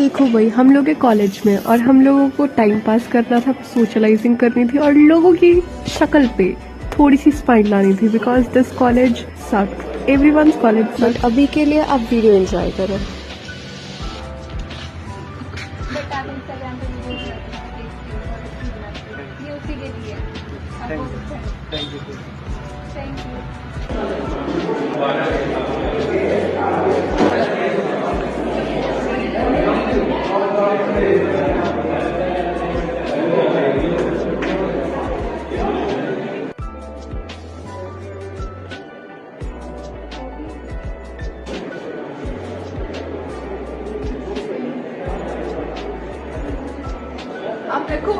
देखो भाई, हम लोग के कॉलेज में और हम लोगों को टाइम पास करना था, सोशलाइजिंग करनी थी और लोगों की शक्ल पे थोड़ी सी स्माइल लानी थी, because this college sucked, everyone's college sucked. अभी के लिए आप वीडियो एंजॉय करो। बट आप इंस्टाग्राम पे वीडियो ये उसी के लिए थैंक यू। Thank you. आप देखो